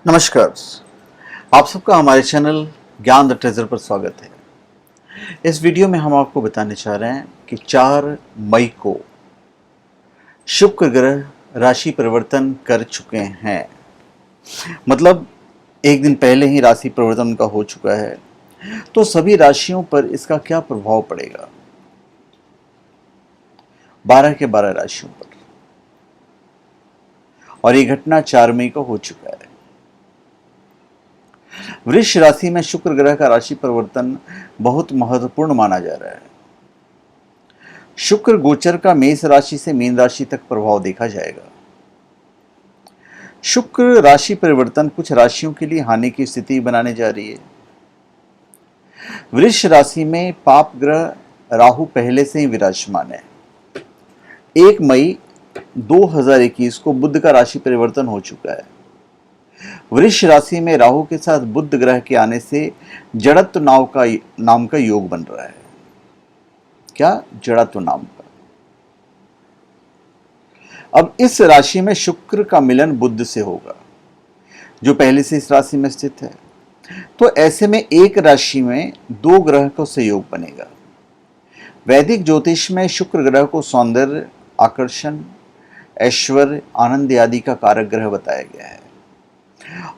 नमस्कार। आप सबका हमारे चैनल ज्ञान द ट्रेजर पर स्वागत है। इस वीडियो में हम आपको बताने चाह रहे हैं कि 4 मई को शुक्र ग्रह राशि परिवर्तन कर चुके हैं। मतलब एक दिन पहले ही राशि परिवर्तन का हो चुका है, तो सभी राशियों पर इसका क्या प्रभाव पड़ेगा? 12 के 12 राशियों पर, और ये घटना 4 मई को हो चुका है। वृष राशि में शुक्र ग्रह का राशि परिवर्तन बहुत महत्वपूर्ण माना जा रहा है। शुक्र गोचर का मेष राशि से मीन राशि तक प्रभाव देखा जाएगा। शुक्र राशि परिवर्तन कुछ राशियों के लिए हानि की स्थिति बनाने जा रही है। वृष राशि में पाप ग्रह राहु पहले से ही विराजमान है। 1 मई 2021 को बुध का राशि परिवर्तन हो चुका है। वृष राशि में राहु के साथ बुध ग्रह के आने से जड़त्व नाम का योग बन रहा है। क्या? जड़त्व नाम का। अब इस राशि में शुक्र का मिलन बुध से होगा, जो पहले से इस राशि में स्थित है। तो ऐसे में एक राशि में 2 ग्रह का संयोग बनेगा। वैदिक ज्योतिष में शुक्र ग्रह को सौंदर्य, आकर्षण, ऐश्वर्य, आनंद आदि का कारक ग्रह बताया गया है,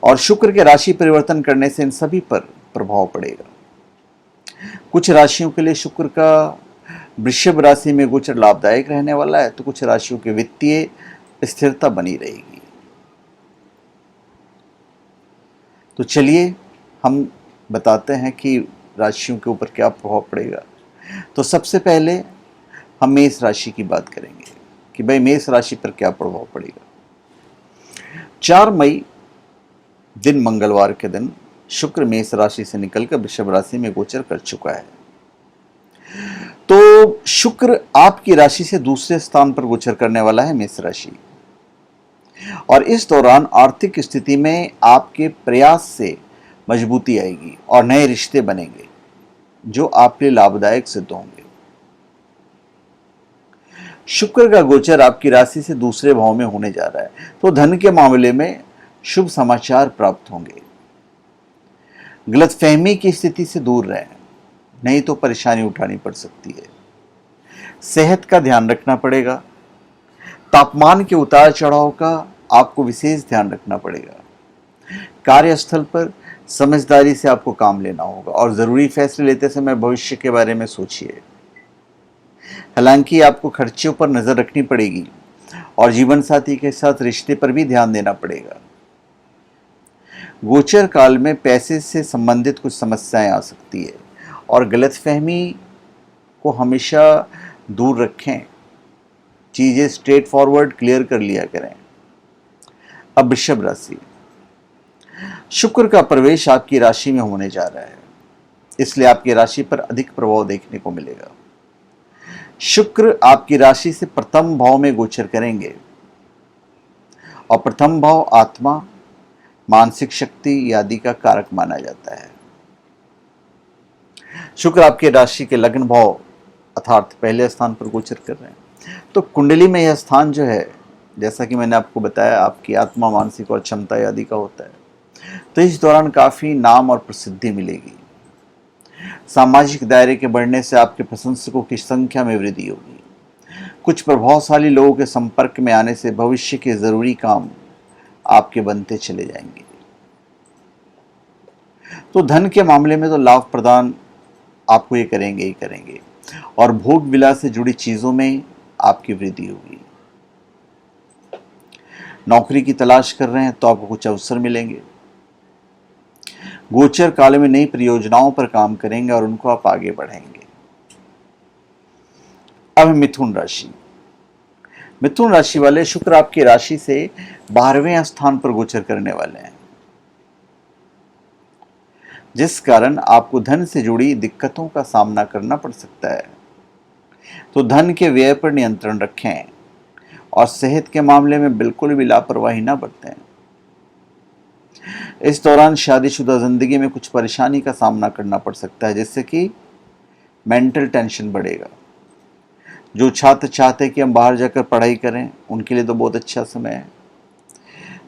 और शुक्र के राशि परिवर्तन करने से इन सभी पर प्रभाव पड़ेगा। कुछ राशियों के लिए शुक्र का वृषभ राशि में गोचर लाभदायक रहने वाला है, तो कुछ राशियों के वित्तीय स्थिरता बनी रहेगी। तो चलिए हम बताते हैं कि राशियों के ऊपर क्या प्रभाव पड़ेगा। तो सबसे पहले हम मेष राशि की बात करेंगे कि भाई मेष राशि पर क्या प्रभाव पड़ेगा। 4 मई दिन मंगलवार के दिन शुक्र मेष राशि से निकलकर वृषभ राशि में गोचर कर चुका है। तो शुक्र आपकी राशि से दूसरे स्थान पर गोचर करने वाला है, मेष राशि। और इस दौरान आर्थिक स्थिति में आपके प्रयास से मजबूती आएगी और नए रिश्ते बनेंगे जो आपके लिए लाभदायक सिद्ध होंगे। शुक्र का गोचर आपकी राशि से दूसरे भाव में होने जा रहा है, तो धन के मामले में शुभ समाचार प्राप्त होंगे। गलतफहमी की स्थिति से दूर रहें, नहीं तो परेशानी उठानी पड़ सकती है। सेहत का ध्यान रखना पड़ेगा। तापमान के उतार चढ़ाव का आपको विशेष ध्यान रखना पड़ेगा। कार्यस्थल पर समझदारी से आपको काम लेना होगा और जरूरी फैसले लेते समय भविष्य के बारे में सोचिए। हालांकि आपको खर्चों पर नजर रखनी पड़ेगी और जीवन साथी के साथ रिश्ते पर भी ध्यान देना पड़ेगा। गोचर काल में पैसे से संबंधित कुछ समस्याएं आ सकती है, और गलतफहमी को हमेशा दूर रखें। चीजें स्ट्रेट फॉरवर्ड क्लियर कर लिया करें। अब वृषभ राशि, शुक्र का प्रवेश आपकी राशि में होने जा रहा है, इसलिए आपकी राशि पर अधिक प्रभाव देखने को मिलेगा। शुक्र आपकी राशि से प्रथम भाव में गोचर करेंगे, और प्रथम भाव आत्मा, मानसिक शक्ति आदि का कारक माना जाता है। शुक्र आपके राशि के लग्न भाव अर्थात पहले स्थान पर गोचर कर रहे हैं, तो कुंडली में यह स्थान जो है, जैसा कि मैंने आपको बताया, आपकी आत्मा, मानसिक और क्षमता आदि का होता है। तो इस दौरान काफी नाम और प्रसिद्धि मिलेगी। सामाजिक दायरे के बढ़ने से आपके प्रशंसकों की संख्या में वृद्धि होगी। कुछ प्रभावशाली लोगों के संपर्क में आने से भविष्य के जरूरी काम आपके बनते चले जाएंगे। तो धन के मामले में तो लाभ प्रदान आपको ये करेंगे ही करेंगे, और भोग विलास से जुड़ी चीजों में आपकी वृद्धि होगी। नौकरी की तलाश कर रहे हैं तो आपको कुछ अवसर मिलेंगे। गोचर काल में नई परियोजनाओं पर काम करेंगे और उनको आप आगे बढ़ाएंगे। अब मिथुन राशि। मिथुन राशि वाले, शुक्र आपकी राशि से 12वें स्थान पर गोचर करने वाले हैं, जिस कारण आपको धन से जुड़ी दिक्कतों का सामना करना पड़ सकता है। तो धन के व्यय पर नियंत्रण रखें और सेहत के मामले में बिल्कुल भी लापरवाही ना बरतें। इस दौरान शादीशुदा जिंदगी में कुछ परेशानी का सामना करना पड़ सकता है, जिससे कि मेंटल टेंशन बढ़ेगा। जो छात्र चाहते हैं कि हम बाहर जाकर पढ़ाई करें, उनके लिए तो बहुत अच्छा समय है।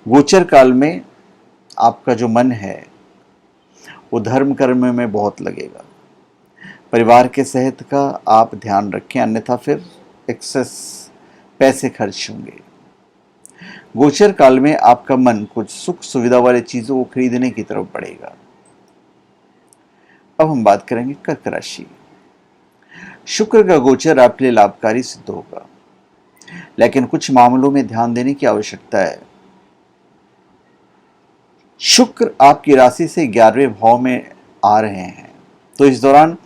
गोचर काल में आपका जो मन है वो धर्म कर्म में बहुत लगेगा। परिवार के सेहत का आप ध्यान रखें, अन्यथा फिर एक्सेस पैसे खर्च होंगे। गोचर काल में आपका मन कुछ सुख सुविधा वाली चीजों को खरीदने की तरफ बढ़ेगा। अब हम बात करेंगे कर्क राशि। शुक्र का गोचर आपके लिए लाभकारी सिद्ध होगा, लेकिन कुछ मामलों में ध्यान देने की आवश्यकता है। शुक्र आपकी राशि से 11वें भाव में आ रहे हैं, तो इस दौरान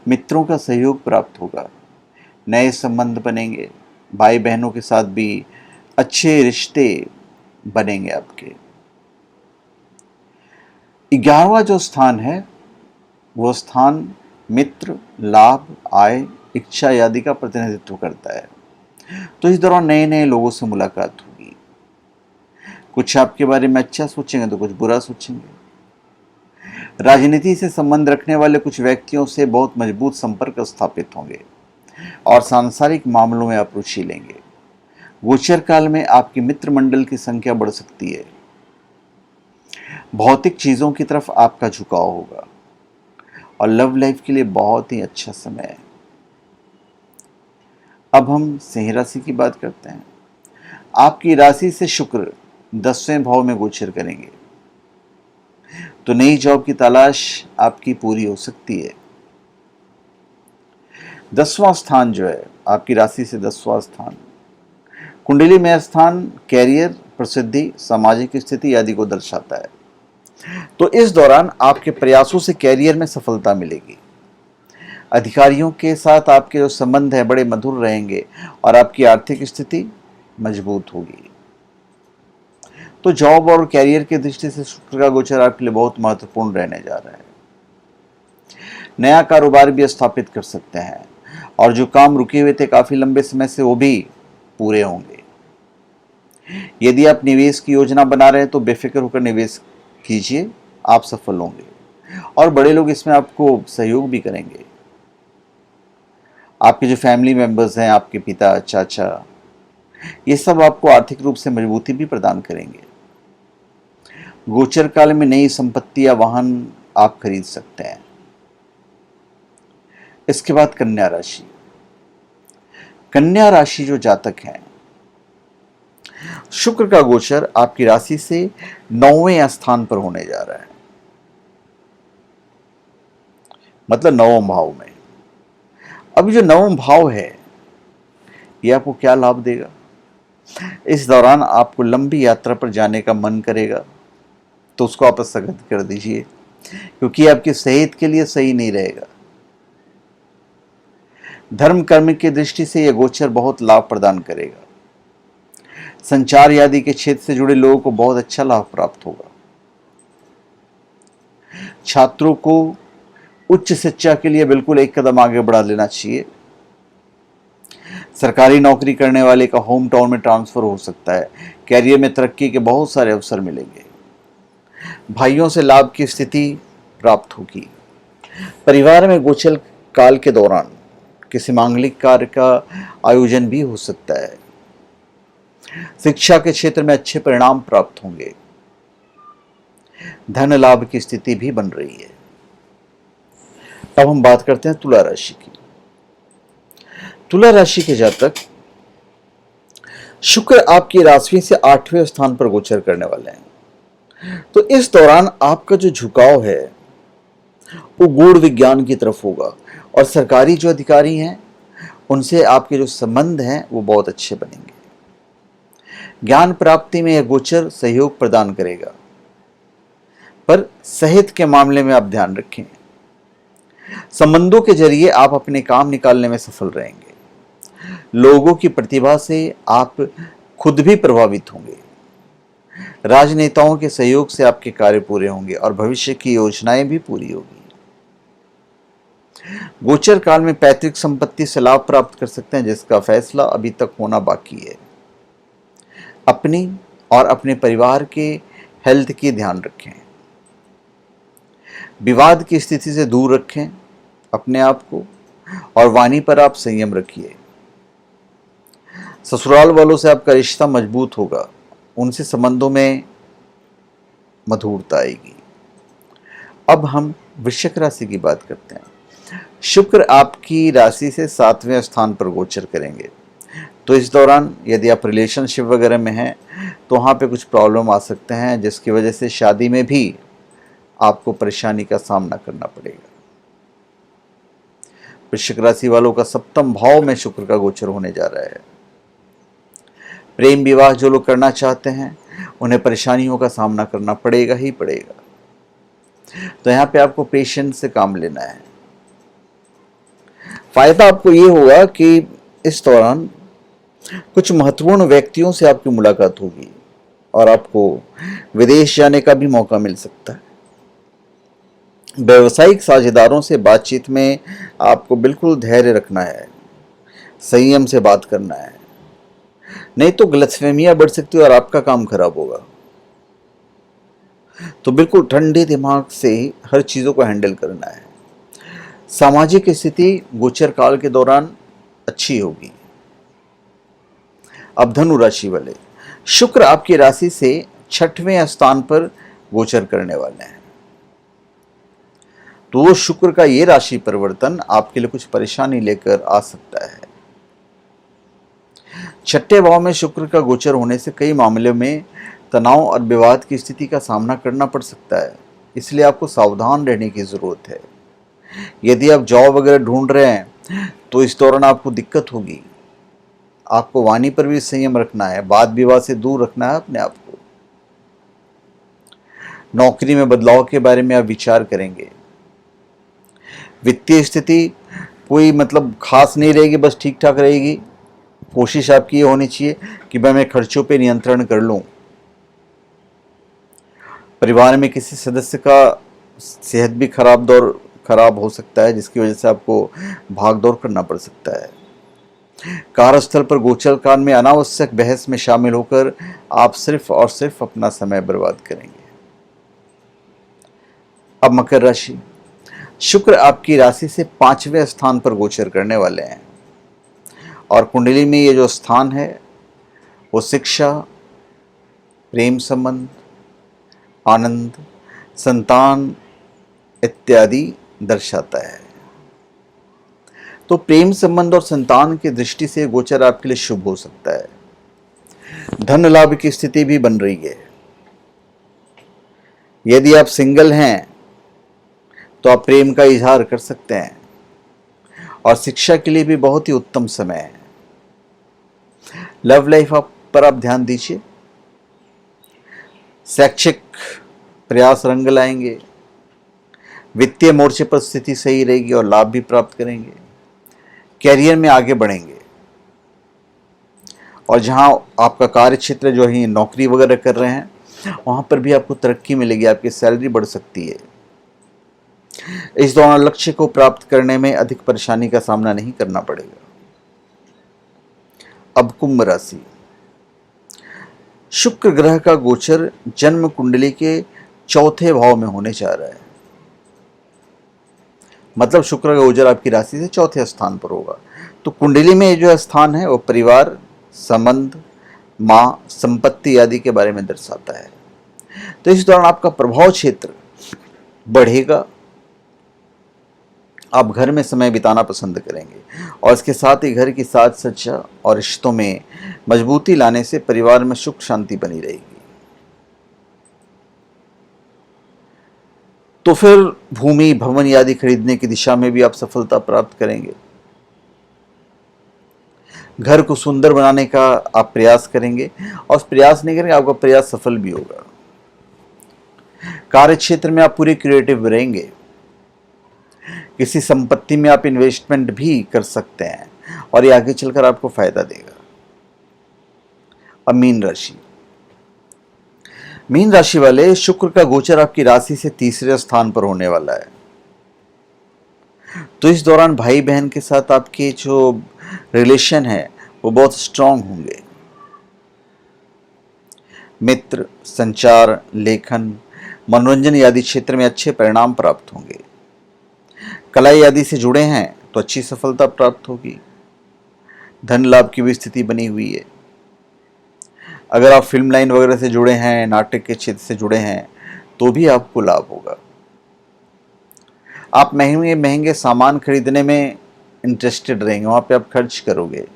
मित्रों का सहयोग प्राप्त होगा, नए संबंध बनेंगे, भाई बहनों के साथ भी अच्छे रिश्ते बनेंगे आपके। 11वां जो स्थान है वो स्थान मित्र, लाभ, आय, इच्छा आदि का प्रतिनिधित्व करता है, तो इस दौरान नए नए लोगों से मुलाकात होगी। कुछ आपके बारे में अच्छा सोचेंगे तो कुछ बुरा सोचेंगे। राजनीति से संबंध रखने वाले कुछ व्यक्तियों से बहुत मजबूत संपर्क स्थापित होंगे और सांसारिक मामलों में आप रुचि लेंगे। गोचर काल में आपके मित्र मंडल की संख्या बढ़ सकती है। भौतिक चीजों की तरफ आपका झुकाव होगा और लव लाइफ के लिए बहुत ही अच्छा समय है। अब हम सिंह राशि की बात करते हैं। आपकी राशि से शुक्र 10वें भाव में गोचर करेंगे, तो नई जॉब की तलाश आपकी पूरी हो सकती है। 10वां स्थान जो है आपकी राशि से 10वां स्थान कुंडली में स्थान कैरियर, प्रसिद्धि, सामाजिक स्थिति आदि को दर्शाता है, तो इस दौरान आपके प्रयासों से कैरियर में सफलता मिलेगी। अधिकारियों के साथ आपके जो संबंध है बड़े मधुर रहेंगे और आपकी आर्थिक स्थिति मजबूत होगी। तो जॉब और कैरियर की दृष्टि से शुक्र का गोचर आपके लिए बहुत महत्वपूर्ण रहने जा रहा है। नया कारोबार भी स्थापित कर सकते हैं और जो काम रुके हुए थे काफी लंबे समय से वो भी पूरे होंगे। यदि आप निवेश की योजना बना रहे हैं तो बेफिक्र होकर निवेश कीजिए, आप सफल होंगे और बड़े लोग इसमें आपको सहयोग भी करेंगे। आपके जो फैमिली मेंबर्स हैं, आपके पिता, चाचा, ये सब आपको आर्थिक रूप से मजबूती भी प्रदान करेंगे। गोचर काल में नई संपत्ति या वाहन आप खरीद सकते हैं। इसके बाद कन्या राशि। कन्या राशि जो जातक हैं, शुक्र का गोचर आपकी राशि से 9वें स्थान पर होने जा रहा है, मतलब 9वें भाव में। अब जो 9वां भाव है ये आपको क्या लाभ देगा? इस दौरान आपको लंबी यात्रा पर जाने का मन करेगा, तो उसको आप स्थगित कर दीजिए, क्योंकि आपकी सेहत के लिए सही नहीं रहेगा। धर्म कर्म की दृष्टि से यह गोचर बहुत लाभ प्रदान करेगा। संचार आदि के क्षेत्र से जुड़े लोगों को बहुत अच्छा लाभ प्राप्त होगा। छात्रों को उच्च शिक्षा के लिए बिल्कुल एक कदम आगे बढ़ा लेना चाहिए। सरकारी नौकरी करने वाले का होम टाउन में ट्रांसफर हो सकता है। कैरियर में तरक्की के बहुत सारे अवसर मिलेंगे। भाइयों से लाभ की स्थिति प्राप्त होगी। परिवार में गोचर काल के दौरान किसी मांगलिक कार्य का आयोजन भी हो सकता है। शिक्षा के क्षेत्र में अच्छे परिणाम प्राप्त होंगे। धन लाभ की स्थिति भी बन रही है। अब हम बात करते हैं तुला राशि की। तुला राशि के जातक, शुक्र आपकी राशि से 8वें स्थान पर गोचर करने वाले हैं, तो इस दौरान आपका जो झुकाव है वो गूढ़ विज्ञान की तरफ होगा और सरकारी जो अधिकारी हैं उनसे आपके जो संबंध हैं वो बहुत अच्छे बनेंगे। ज्ञान प्राप्ति में यह गोचर सहयोग प्रदान करेगा, पर सेहत के मामले में आप ध्यान रखें। संबंधों के जरिए आप अपने काम निकालने में सफल रहेंगे। लोगों की प्रतिभा से आप खुद भी प्रभावित होंगे। राजनेताओं के सहयोग से आपके कार्य पूरे होंगे और भविष्य की योजनाएं भी पूरी होगी। गोचर काल में पैतृक संपत्ति से लाभ प्राप्त कर सकते हैं, जिसका फैसला अभी तक होना बाकी है। अपनी और अपने परिवार के हेल्थ की ध्यान रखें। विवाद की स्थिति से दूर रखें अपने आप को और वाणी पर आप संयम रखिए। ससुराल वालों से आपका रिश्ता मजबूत होगा। उनसे संबंधों में मधुरता आएगी। अब हम वृश्चिक राशि की बात करते हैं। शुक्र आपकी राशि से 7वें स्थान पर गोचर करेंगे, तो इस दौरान यदि आप रिलेशनशिप वगैरह में हैं तो वहाँ पे कुछ प्रॉब्लम आ सकते हैं, जिसकी वजह से शादी में भी आपको परेशानी का सामना करना पड़ेगा। वृश्चिक राशि वालों का 7वें भाव में शुक्र का गोचर होने जा रहा है। प्रेम विवाह जो लोग करना चाहते हैं उन्हें परेशानियों का सामना करना पड़ेगा ही पड़ेगा, तो यहाँ पे आपको पेशेंस से काम लेना है। फायदा आपको ये होगा कि इस दौरान कुछ महत्वपूर्ण व्यक्तियों से आपकी मुलाकात होगी और आपको विदेश जाने का भी मौका मिल सकता है। व्यावसायिक साझेदारों से बातचीत में आपको बिल्कुल धैर्य रखना है, संयम से बात करना है, नहीं तो गलतफहमियां बढ़ सकती है और आपका काम खराब होगा। तो बिल्कुल ठंडे दिमाग से ही हर चीज़ों को हैंडल करना है। सामाजिक स्थिति गोचर काल के दौरान अच्छी होगी। अब धनु राशि वाले, शुक्र आपकी राशि से 6वें स्थान पर गोचर करने वाले हैं, तो वो शुक्र का ये राशि परिवर्तन आपके लिए कुछ परेशानी लेकर आ सकता है। 6ठे भाव में शुक्र का गोचर होने से कई मामलों में तनाव और विवाद की स्थिति का सामना करना पड़ सकता है, इसलिए आपको सावधान रहने की जरूरत है। यदि आप जॉब वगैरह ढूंढ रहे हैं तो इस दौरान आपको दिक्कत होगी। आपको वाणी पर भी संयम रखना है, वाद विवाद से दूर रखना है अपने आप को। नौकरी में बदलाव के बारे में आप विचार करेंगे। वित्तीय स्थिति कोई मतलब खास नहीं रहेगी, बस ठीक ठाक रहेगी। कोशिश आपकी ये होनी चाहिए कि मैं खर्चों पे नियंत्रण कर लूं। परिवार में किसी सदस्य का सेहत भी खराब हो सकता है, जिसकी वजह से आपको भाग दौड़ करना पड़ सकता है। कार्यस्थल पर गोचर काल में अनावश्यक बहस में शामिल होकर आप सिर्फ और सिर्फ अपना समय बर्बाद करेंगे। अब मकर राशि, शुक्र आपकी राशि से 5वें स्थान पर गोचर करने वाले हैं और कुंडली में ये जो स्थान है वो शिक्षा, प्रेम संबंध, आनंद, संतान इत्यादि दर्शाता है। तो प्रेम संबंध और संतान की दृष्टि से गोचर आपके लिए शुभ हो सकता है। धन लाभ की स्थिति भी बन रही है। यदि आप सिंगल हैं तो आप प्रेम का इजहार कर सकते हैं और शिक्षा के लिए भी बहुत ही उत्तम समय है। लव लाइफ पर आप ध्यान दीजिए। शैक्षिक प्रयास रंग लाएंगे। वित्तीय मोर्चे पर स्थिति सही रहेगी और लाभ भी प्राप्त करेंगे। कैरियर में आगे बढ़ेंगे और जहां आपका कार्य क्षेत्र जो है नौकरी वगैरह कर रहे हैं वहां पर भी आपको तरक्की मिलेगी, आपकी सैलरी बढ़ सकती है। इस दौरान लक्ष्य को प्राप्त करने में अधिक परेशानी का सामना नहीं करना पड़ेगा। अब कुंभ राशि, शुक्र ग्रह का गोचर जन्म कुंडली के 4थे भाव में होने जा रहा है। मतलब शुक्र का गोचर आपकी राशि से 4थे स्थान पर होगा, तो कुंडली में जो स्थान है वो परिवार, संबंध, मां, संपत्ति आदि के बारे में दर्शाता है। तो इस दौरान आपका प्रभाव क्षेत्र बढ़ेगा। आप घर में समय बिताना पसंद करेंगे और इसके साथ ही घर की साज सज्जा और रिश्तों में मजबूती लाने से परिवार में सुख शांति बनी रहेगी। तो फिर भूमि, भवन आदि खरीदने की दिशा में भी आप सफलता प्राप्त करेंगे। घर को सुंदर बनाने का आप प्रयास करेंगे और प्रयास नहीं करेंगे, आपका प्रयास सफल भी होगा। कार्य क्षेत्र में आप पूरे क्रिएटिव रहेंगे। किसी संपत्ति में आप इन्वेस्टमेंट भी कर सकते हैं और ये आगे चलकर आपको फायदा देगा। अब मीन राशि, मीन राशि वाले, शुक्र का गोचर आपकी राशि से 3रे स्थान पर होने वाला है, तो इस दौरान भाई बहन के साथ आपके जो रिलेशन है वो बहुत स्ट्रांग होंगे। मित्र, संचार, लेखन, मनोरंजन आदि क्षेत्र में अच्छे परिणाम प्राप्त होंगे। कला आदि से जुड़े हैं तो अच्छी सफलता प्राप्त होगी। धन लाभ की भी स्थिति बनी हुई है। अगर आप फिल्म लाइन वगैरह से जुड़े हैं, नाटक के क्षेत्र से जुड़े हैं, तो भी आपको लाभ होगा। आप महंगे महंगे सामान खरीदने में इंटरेस्टेड रहेंगे, वहां पे आप खर्च करोगे,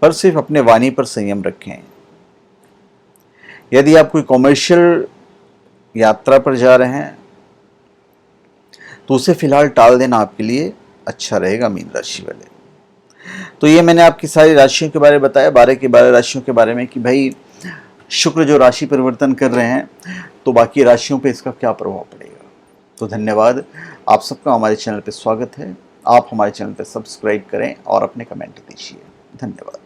पर सिर्फ अपने वाणी पर संयम रखें। यदि आप कोई कॉमर्शियल यात्रा पर जा रहे हैं तो उसे फिलहाल टाल देना आपके लिए अच्छा रहेगा मीन राशि वाले। तो ये मैंने आपकी सारी राशियों के बारे में बताया, 12 के 12 राशियों के बारे में कि भाई शुक्र जो राशि परिवर्तन कर रहे हैं तो बाकी राशियों पे इसका क्या प्रभाव पड़ेगा। तो धन्यवाद, आप सबका हमारे चैनल पे स्वागत है। आप हमारे चैनल पे सब्सक्राइब करें और अपने कमेंट दीजिए। धन्यवाद।